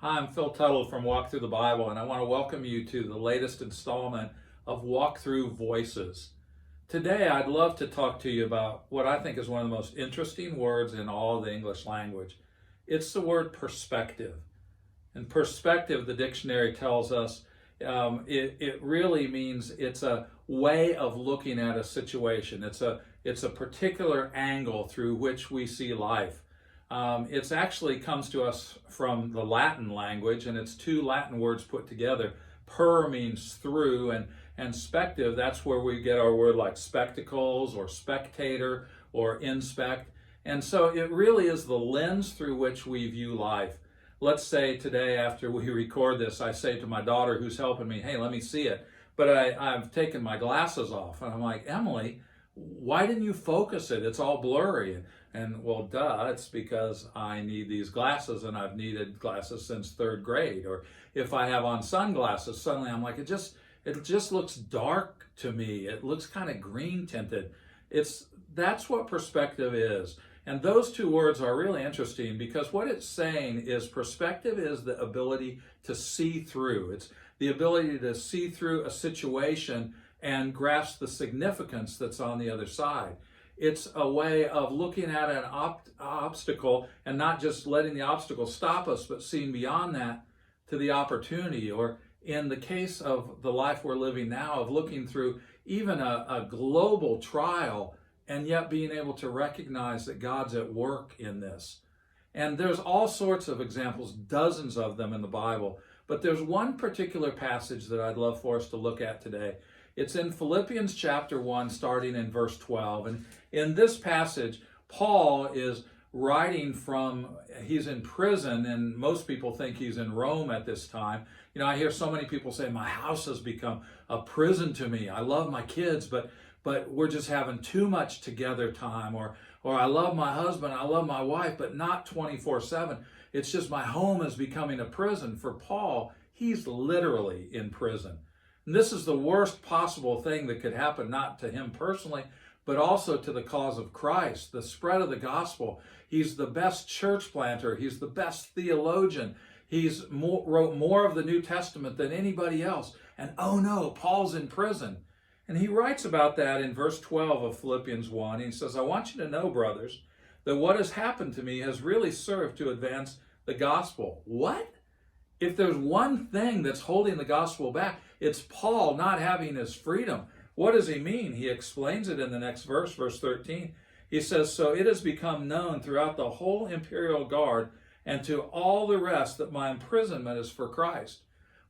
Hi, I'm Phil Tuttle from Walk Through the Bible, and I want to welcome you to the latest installment of Walk Through Voices. Today, I'd love to talk to you about what I think is one of the most interesting words in all of the English language. It's the word perspective. And perspective, the dictionary tells us, it really means it's a way of looking at a situation. It's a particular angle through which we see life. It actually comes to us from the Latin language, and it's two Latin words put together. Per means through, and spective, that's where we get our word like spectacles or spectator or inspect. And so it really is the lens through which we view life. Let's say today after we record this, I say to my daughter who's helping me, hey, let me see it. But I've taken my glasses off, and I'm like, Emily, why didn't you focus it? It's all blurry. And well, duh, it's because I need these glasses, and I've needed glasses since third grade. Or if I have on sunglasses, suddenly I'm like, it just looks dark to me. It looks kind of green tinted. That's what perspective is. And those two words are really interesting because what it's saying is perspective is the ability to see through. It's the ability to see through a situation and grasp the significance that's on the other side. It's a way of looking at an obstacle and not just letting the obstacle stop us, but seeing beyond that to the opportunity, or in the case of the life we're living now, of looking through even a global trial and yet being able to recognize that God's at work in this. And there's all sorts of examples, dozens of them in the Bible, but there's one particular passage that I'd love for us to look at today. It's in Philippians chapter 1, starting in verse 12. And in this passage, Paul is writing he's in prison, and most people think he's in Rome at this time. You know, I hear so many people say, my house has become a prison to me. I love my kids, but we're just having too much together time. Or I love my husband, I love my wife, but not 24/7. It's just my home is becoming a prison. For Paul, he's literally in prison. And this is the worst possible thing that could happen, not to him personally, but also to the cause of Christ, the spread of the gospel. He's the best church planter. He's the best theologian. He's wrote more of the New Testament than anybody else. And oh no, Paul's in prison. And he writes about that in verse 12 of Philippians 1. He says, I want you to know, brothers, that what has happened to me has really served to advance the gospel. What? If there's one thing that's holding the gospel back, it's Paul not having his freedom. What does he mean? He explains it in the next verse, verse 13. He says, so it has become known throughout the whole imperial guard and to all the rest that my imprisonment is for Christ.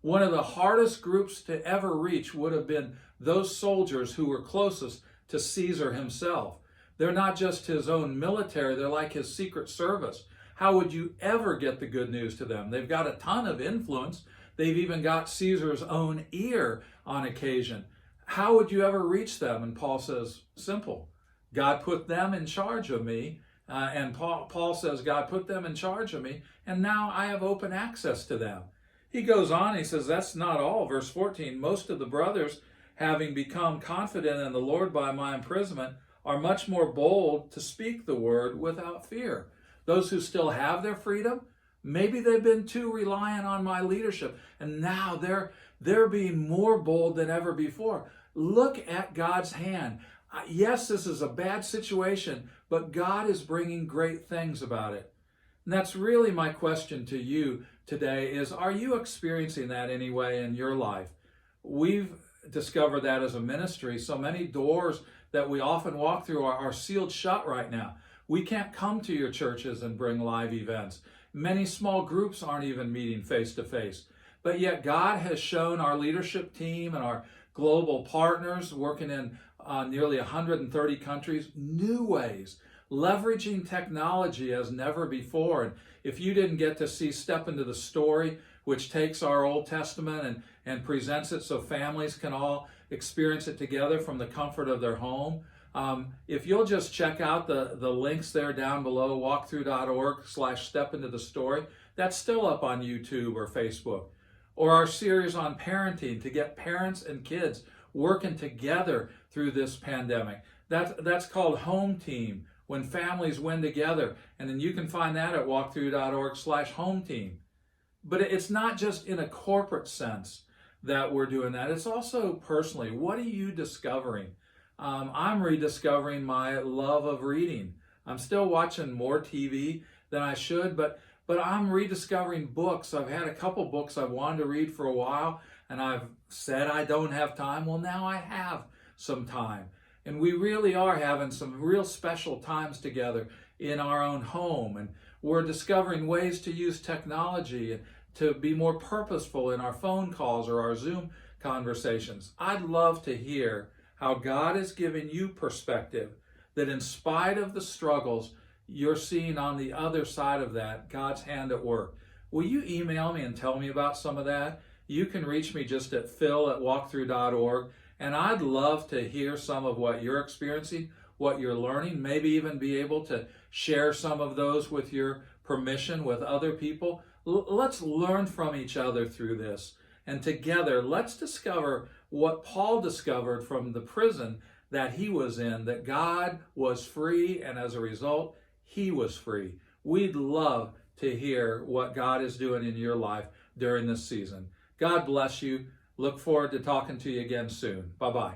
One of the hardest groups to ever reach would have been those soldiers who were closest to Caesar himself. They're not just his own military, they're like his secret service. How would you ever get the good news to them? They've got a ton of influence. They've even got Caesar's own ear on occasion. How would you ever reach them? And Paul says, simple. God put them in charge of me. And Paul says, God put them in charge of me, and now I have open access to them. He goes on, he says, that's not all. Verse 14, most of the brothers, having become confident in the Lord by my imprisonment, are much more bold to speak the word without fear. Those who still have their freedom, maybe they've been too reliant on my leadership, and now they're being more bold than ever before. Look at God's hand. Yes, this is a bad situation, but God is bringing great things about it. And that's really my question to you today is, are you experiencing that anyway in your life? We've discovered that as a ministry, so many doors that we often walk through are sealed shut right now. We can't come to your churches and bring live events. Many small groups aren't even meeting face to face. But yet God has shown our leadership team and our global partners working in nearly 130 countries new ways, leveraging technology as never before. And if you didn't get to see Step Into the Story, which takes our Old Testament and presents it so families can all experience it together from the comfort of their home, if you'll just check out the links there down below, walkthrough.org/step into the story, that's still up on YouTube or Facebook. Or our series on parenting to get parents and kids working together through this pandemic. That's called Home Team, when families win together. And then you can find that at walkthrough.org/home team. But it's not just in a corporate sense that we're doing that. It's also personally. What are you discovering? I'm rediscovering my love of reading. I'm still watching more TV than I should, but I'm rediscovering books. I've had a couple books I've wanted to read for a while, and I've said I don't have time. Well, now I have some time. And we really are having some real special times together in our own home. And we're discovering ways to use technology and to be more purposeful in our phone calls or our Zoom conversations. I'd love to hear how God is giving you perspective, that in spite of the struggles, you're seeing on the other side of that God's hand at work. Will you email me and tell me about some of that? You can reach me just at phil@walkthrough.org, and I'd love to hear some of what you're experiencing, what you're learning, maybe even be able to share some of those with your permission with other people. Let's learn from each other through this, and together let's discover what Paul discovered from the prison that he was in, that God was free, and as a result, he was free. We'd love to hear what God is doing in your life during this season. God bless you. Look forward to talking to you again soon. Bye-bye.